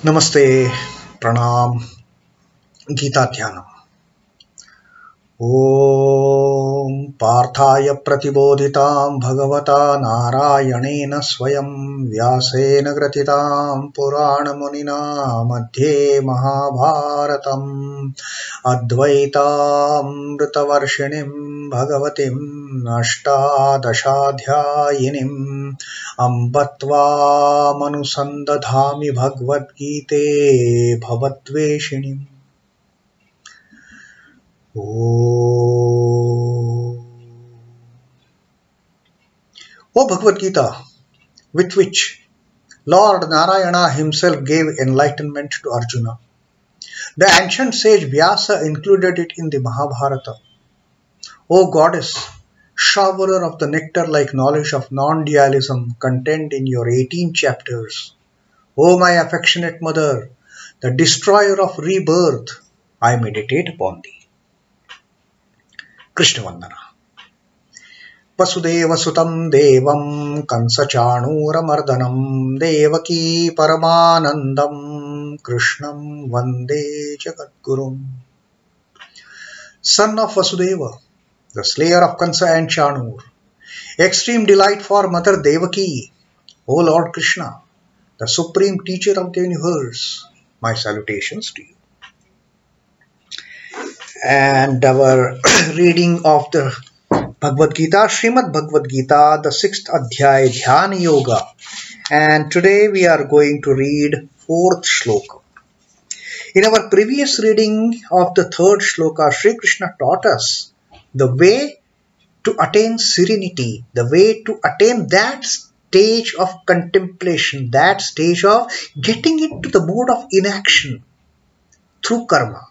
Namaste, Pranam, Gita Dhyana. Om Parthaya Pratibodhitam Bhagavata Narayana Swayam Vyasena Gratitam Purana Munina Madhye Mahabharatam Advaitam Ritavarshinim Bhagavatim Ashtadashadhyayinim Ambatvam Anusandadhami Bhagavad Gita Bhavatveshinim. O Bhagavad Gita, with which Lord Narayana himself gave enlightenment to Arjuna, the ancient sage Vyasa included it in the Mahabharata. O Goddess, showerer of the nectar-like knowledge of non-dualism contained in your 18 chapters, O my affectionate mother, the destroyer of rebirth, I meditate upon thee. Krishna Vandana. Vasudeva Sutam Devam Kansachanura Mardanam Devaki Paramanandam Krishnam Vande Jagadgurum. Son of Vasudeva, the slayer of Kansa and Chanur, extreme delight for Mother Devaki, O Lord Krishna, the supreme teacher of the universe, my salutations to you. And our reading of the Bhagavad Gita, Srimad Bhagavad Gita, the 6th Adhyaya, Dhyana Yoga. And today we are going to read 4th Shloka. In our previous reading of the 3rd Shloka, Sri Krishna taught us the way to attain serenity, the way to attain that stage of contemplation, that stage of getting into the mode of inaction through karma.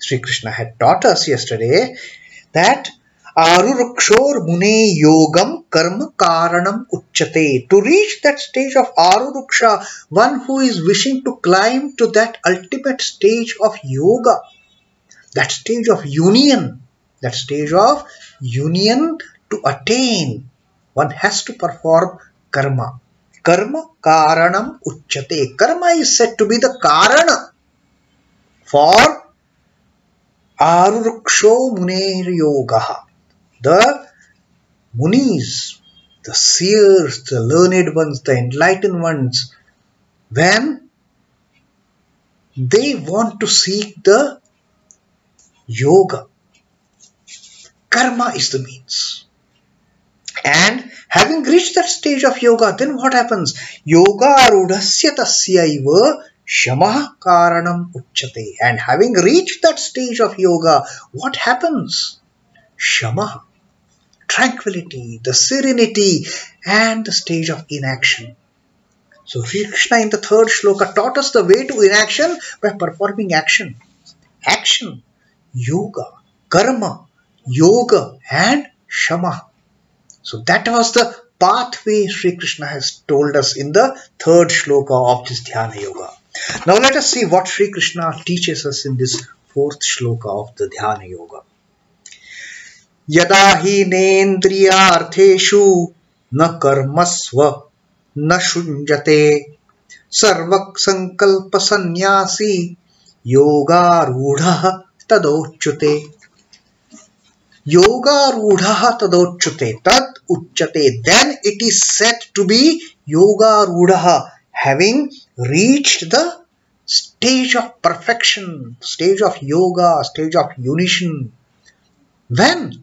Sri Krishna had taught us yesterday that Arurukshor Mune Yogam Karma Karanam Uchyate. To reach that stage of Aruruksha, one who is wishing to climb to that ultimate stage of yoga, that stage of union to attain, one has to perform karma. Karma Karanam Uchyate. Karma is said to be the Karana for Aruruksho Muner Yogaha. The Munis, the seers, the learned ones, the enlightened ones, when they want to seek the yoga, karma is the means. And having reached that stage of yoga, then what happens? Yogārūḍhasya tasyaiva Shama Karanam Uchyate. And having reached that stage of yoga, what happens? Shama, tranquility, the serenity, and the stage of inaction. So Sri Krishna in the 3rd Shloka taught us the way to inaction by performing action. Action, yoga, karma, yoga, and shama. So that was the pathway Sri Krishna has told us in the 3rd Shloka of this Dhyana Yoga. Now let us see what Sri Krishna teaches us in this 4th Shloka of the Dhyana Yoga. Yadā hi nendriyārtheṣhu na karmasv-anuṣhajjate sarva-saṅkalpa-sannyāsī yogārūḍhas tadochyate. Yogārūḍhas tadochyate, tad uchyate. Then it is said to be yogārūḍhas, having reached the stage of perfection, stage of yoga, stage of unition. When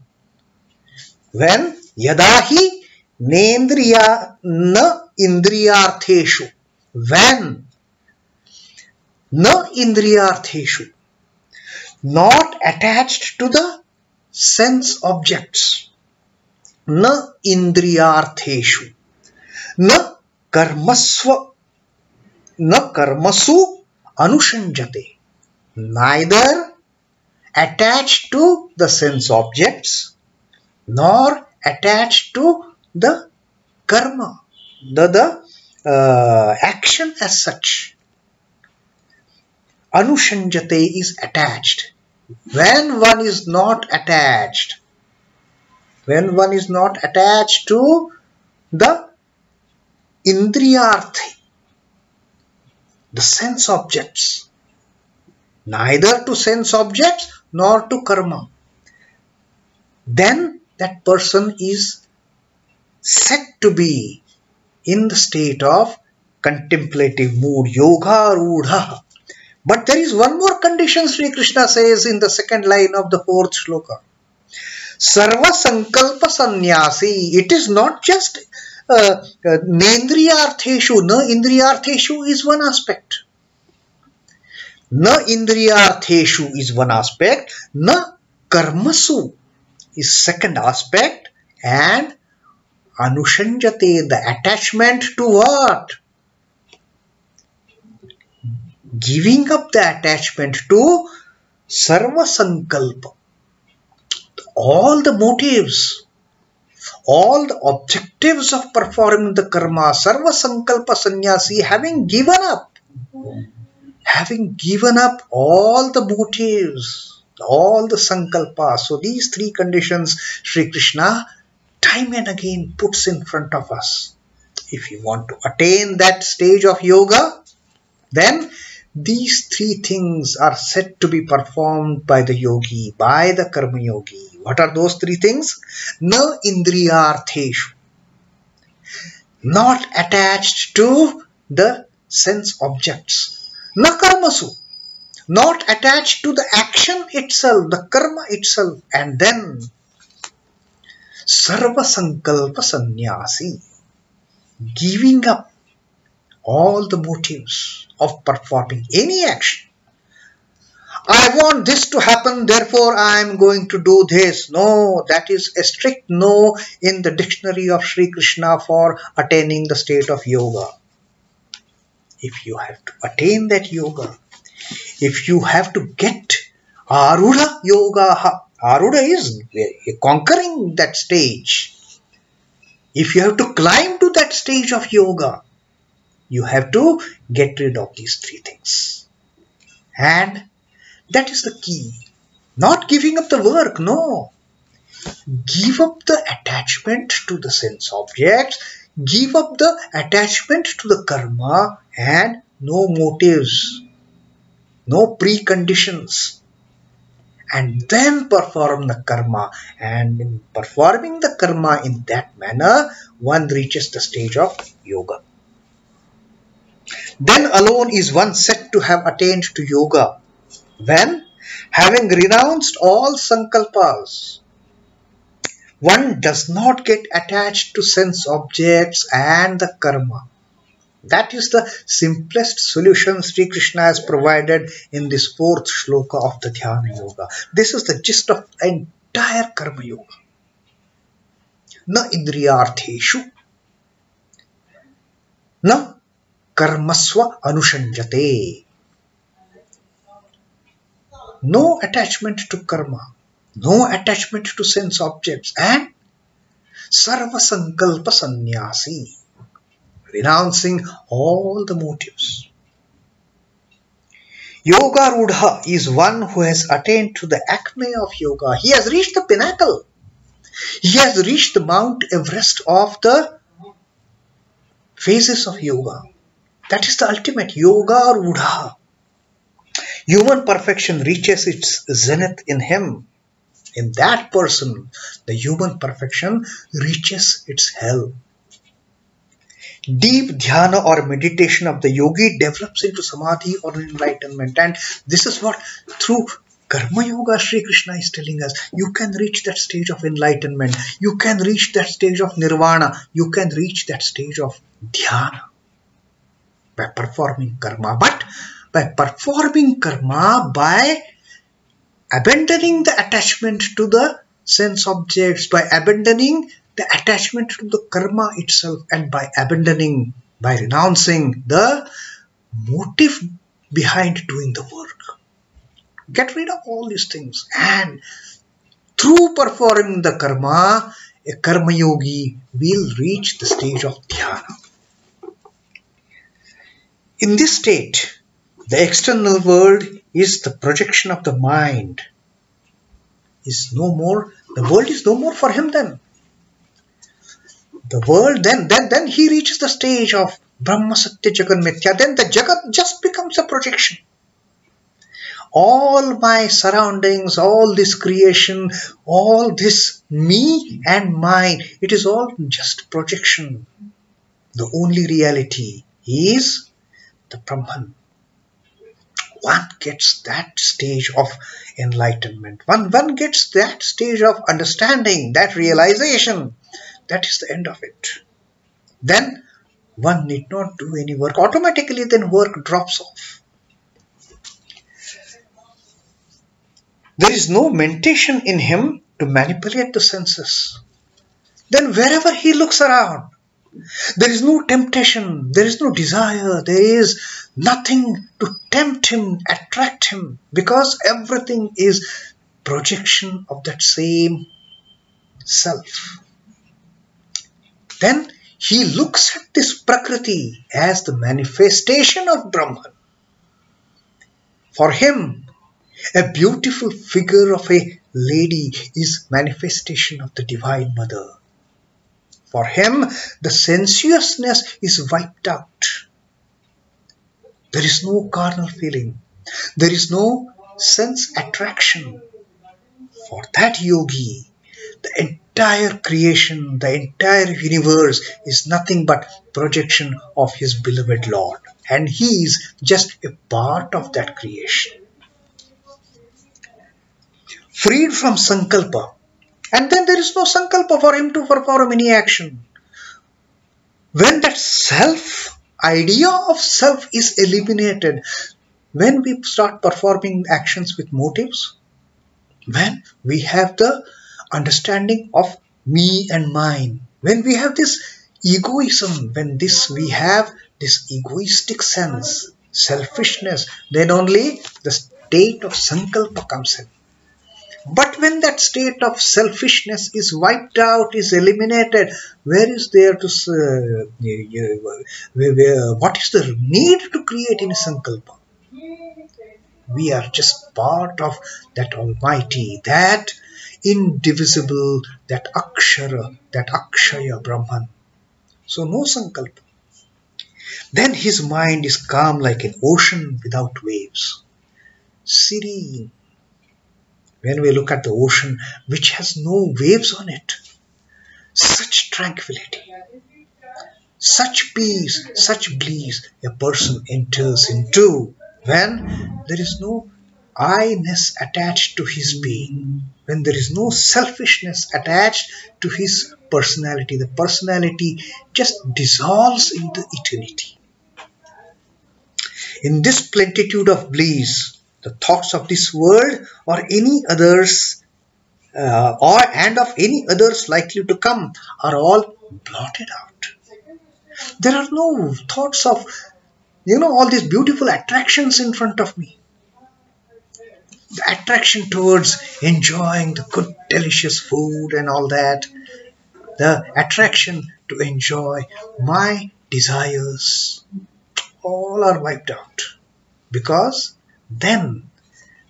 yadahi nendriyārtheṣhu, when nendriyārtheṣhu, not attached to the sense objects, nendriyārtheṣhu, karmasv-anuṣhajjate, neither attached to the sense objects nor attached to the karma, the action as such. Anuṣhajjate is attached. When one is not attached, to the indriyārthi, the sense objects, neither to sense objects nor to karma, then that person is said to be in the state of contemplative mood, yogārūḍhas. But there is one more condition Sri Krishna says in the second line of the fourth shloka. Sarva-saṅkalpa-sannyāsī. It is not just nendriyārtheṣhu. Nendriyārtheṣhu is one aspect. Nendriyārtheṣhu is one aspect. Karmasv is second aspect. And anuṣhajjate, the attachment to what? Giving up the attachment to sarva-saṅkalpa. All the motives, all the objectives of performing the karma, sarva-saṅkalpa-sannyāsī, having given up all the motives, all the sankalpas. So these three conditions Sri Krishna time and again puts in front of us. If you want to attain that stage of yoga, then these three things are said to be performed by the yogi, by the karma yogi. What are those three things? Nendriyārtheṣhu, not attached to the sense objects. Karmasv, not attached to the action itself, the karma itself. And then sarva-saṅkalpa-sannyāsī, giving up all the motives of performing any action. I want this to happen, therefore I am going to do this. No, that is a strict no in the dictionary of Sri Krishna for attaining the state of yoga. If you have to attain that yoga, if you have to get arudha yoga, arudha is conquering that stage. If you have to climb to that stage of yoga, you have to get rid of these three things. And that is the key. Not giving up the work, no. Give up the attachment to the sense objects, give up the attachment to the karma, and no motives, no preconditions. And then perform the karma. And in performing the karma in that manner, one reaches the stage of yoga. Then alone is one said to have attained to yoga, when, having renounced all sankalpas, one does not get attached to sense objects and the karma. That is the simplest solution Sri Krishna has provided in this fourth shloka of the Dhyana Yoga. This is the gist of the entire karma yoga. Nendriyārtheṣhu, karmasv-anuṣhajjate. No attachment to karma, no attachment to sense objects, and sarva-saṅkalpa-sannyāsī, renouncing all the motives. Yogārūḍhas is one who has attained to the acme of yoga. He has reached the pinnacle. He has reached the Mount Everest of the phases of yoga. That is the ultimate yogārūḍhas. Human perfection reaches its zenith in him. In that person, the human perfection reaches its hell. Deep dhyana or meditation of the yogi develops into samadhi or enlightenment. And this is what through karma yoga Sri Krishna is telling us. You can reach that stage of enlightenment. You can reach that stage of nirvana. You can reach that stage of dhyana by performing karma. But by performing karma, by abandoning the attachment to the sense objects, by abandoning the attachment to the karma itself, and by abandoning, by renouncing the motive behind doing the work. Get rid of all these things, and through performing the karma, a karma yogi will reach the stage of dhyana. In this state, the external world is the projection of the mind. Is no more. The world is no more for him then. The world, then he reaches the stage of Brahma Satya Jagat Mithya, then the Jagat just becomes a projection. All my surroundings, all this creation, all this me and mine, it is all just projection. The only reality is the Brahman. One gets that stage of enlightenment. One gets that stage of understanding, that realization. That is the end of it. Then one need not do any work. Automatically then work drops off. There is no mentation in him to manipulate the senses. Then wherever he looks around, there is no temptation, there is no desire, there is nothing to tempt him, attract him, because everything is projection of that same self. Then he looks at this Prakriti as the manifestation of Brahman. For him, a beautiful figure of a lady is manifestation of the Divine Mother. For him, the sensuousness is wiped out. There is no carnal feeling. There is no sense attraction. For that yogi, the entire creation, the entire universe is nothing but projection of his beloved Lord. And he is just a part of that creation. Freed from Sankalpa. And then there is no Sankalpa for him to perform any action. When that idea of self is eliminated, when we start performing actions with motives, when we have the understanding of me and mine, when we have this egoism, when we have this egoistic sense, selfishness, then only the state of Sankalpa comes in. But when that state of selfishness is wiped out, is eliminated, where is there to what is the need to create any Sankalpa? We are just part of that Almighty, that indivisible, that Akshara, that Akshaya Brahman. So no Sankalpa. Then his mind is calm like an ocean without waves, serene. When we look at the ocean which has no waves on it, such tranquility, such peace, such bliss a person enters into when there is no I-ness attached to his being, when there is no selfishness attached to his personality. The personality just dissolves into eternity. In this plenitude of bliss, the thoughts of this world or any others and of any others likely to come are all blotted out. There are no thoughts of, all these beautiful attractions in front of me. The attraction towards enjoying the good, delicious food and all that. The attraction to enjoy my desires. All are wiped out. Because then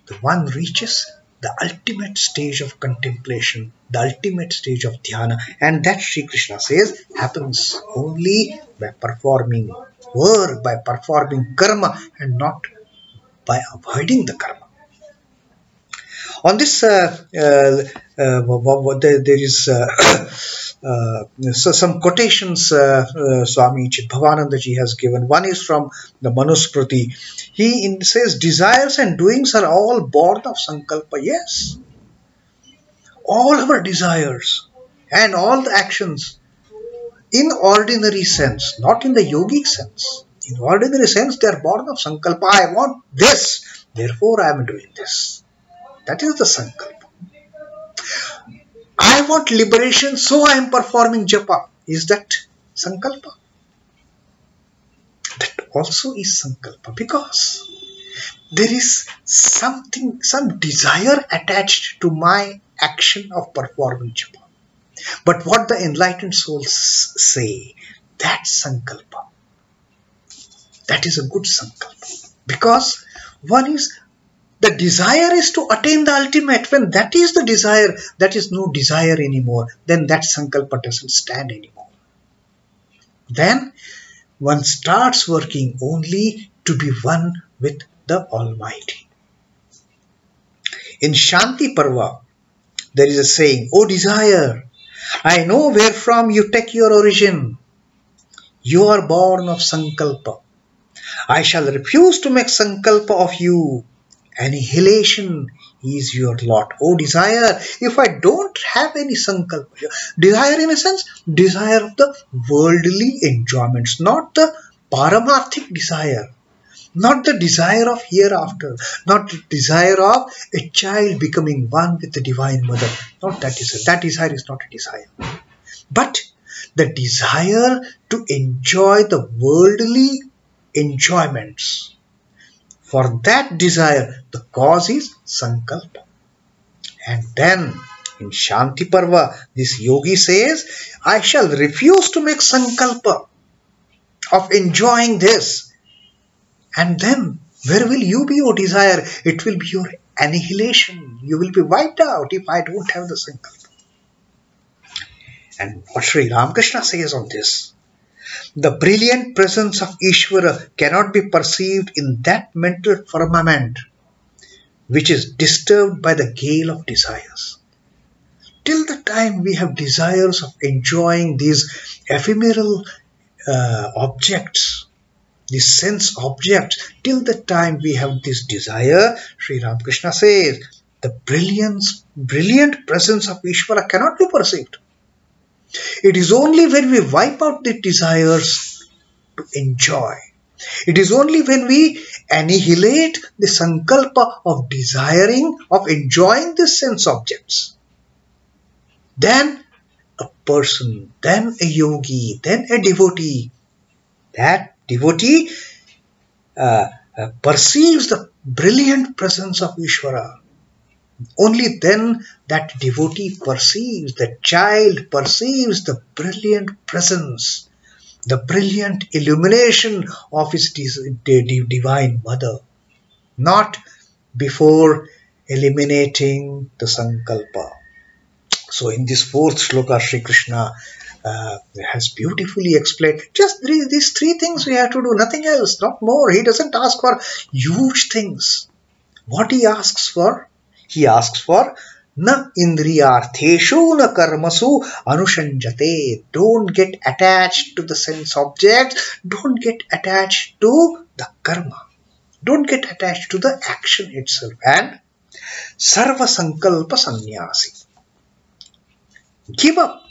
the one reaches the ultimate stage of contemplation, the ultimate stage of dhyana, and that Sri Krishna says happens only by performing work, by performing karma, and not by avoiding the karma. On this, there is so some quotations Swami Chidbhavananda ji has given. One is from the Manusmriti. He says, desires and doings are all born of Sankalpa. Yes. All our desires and all the actions in ordinary sense, not in the yogic sense. In ordinary sense, they are born of Sankalpa. I want this, therefore I am doing this. That is the Sankalpa. I want liberation, so I am performing japa. Is that Sankalpa? That also is Sankalpa, because there is something, some desire attached to my action of performing japa. But what the enlightened souls say, that Sankalpa, that is a good Sankalpa. Because one is, the desire is to attain the ultimate. When that is the desire, that is no desire anymore. Then that Sankalpa doesn't stand anymore. Then one starts working only to be one with the Almighty. In Shanti Parva, there is a saying, "O desire, I know where from you take your origin. You are born of Sankalpa. I shall refuse to make Sankalpa of you. Annihilation is your lot." O desire, if I don't have any Sankalpa, desire in a sense, desire of the worldly enjoyments, not the paramarthic desire, not the desire of hereafter, not the desire of a child becoming one with the Divine Mother, not that desire. That desire is not a desire. But the desire to enjoy the worldly enjoyments. For that desire, the cause is Sankalpa. And then in Shanti Parva, this yogi says, I shall refuse to make Sankalpa of enjoying this. And then, where will you be, O desire? It will be your annihilation. You will be wiped out if I don't have the Sankalpa. And what Sri Ramakrishna says on this, the brilliant presence of Ishvara cannot be perceived in that mental firmament which is disturbed by the gale of desires. Till the time we have desires of enjoying these ephemeral objects, these sense objects, till the time we have this desire, Sri Ramakrishna says, the brilliant presence of Ishvara cannot be perceived. It is only when we wipe out the desires to enjoy. It is only when we annihilate the sankalpa of desiring, of enjoying the sense objects, then a person, then a yogi, then a devotee, that devotee perceives the brilliant presence of Ishvara. Only then that devotee perceives, the child perceives the brilliant presence, the brilliant illumination of his Divine Mother, not before eliminating the Sankalpa. So in this fourth shloka, Sri Krishna has beautifully explained just these three things we have to do, nothing else, not more. He doesn't ask for huge things. What he asks for? He asks for na nendriyārtheṣhu na karmasv-anuṣhajjate. Don't get attached to the sense objects. Don't get attached to the karma. Don't get attached to the action itself. And sarva-saṅkalpa-sannyāsī. Give up.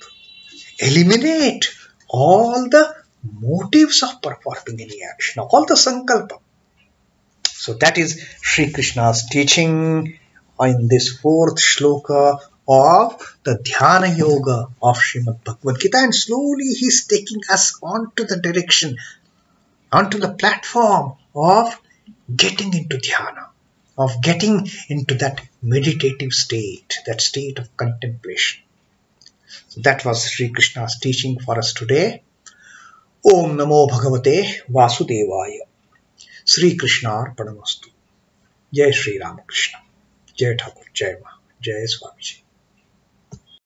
Eliminate all the motives of performing any action, all the sankalpa. So that is Sri Krishna's teaching in this fourth shloka of the Dhyana Yoga of Srimad Bhagavad Gita, and slowly he is taking us onto the direction, onto the platform of getting into Dhyana, of getting into that meditative state, that state of contemplation. So that was Sri Krishna's teaching for us today. Om Namo Bhagavate Vasudevaya. Sri Krishna Arpanamastu. Jai Sri Ramakrishna. Jai Thakur, Jai Ma, Jai Swami.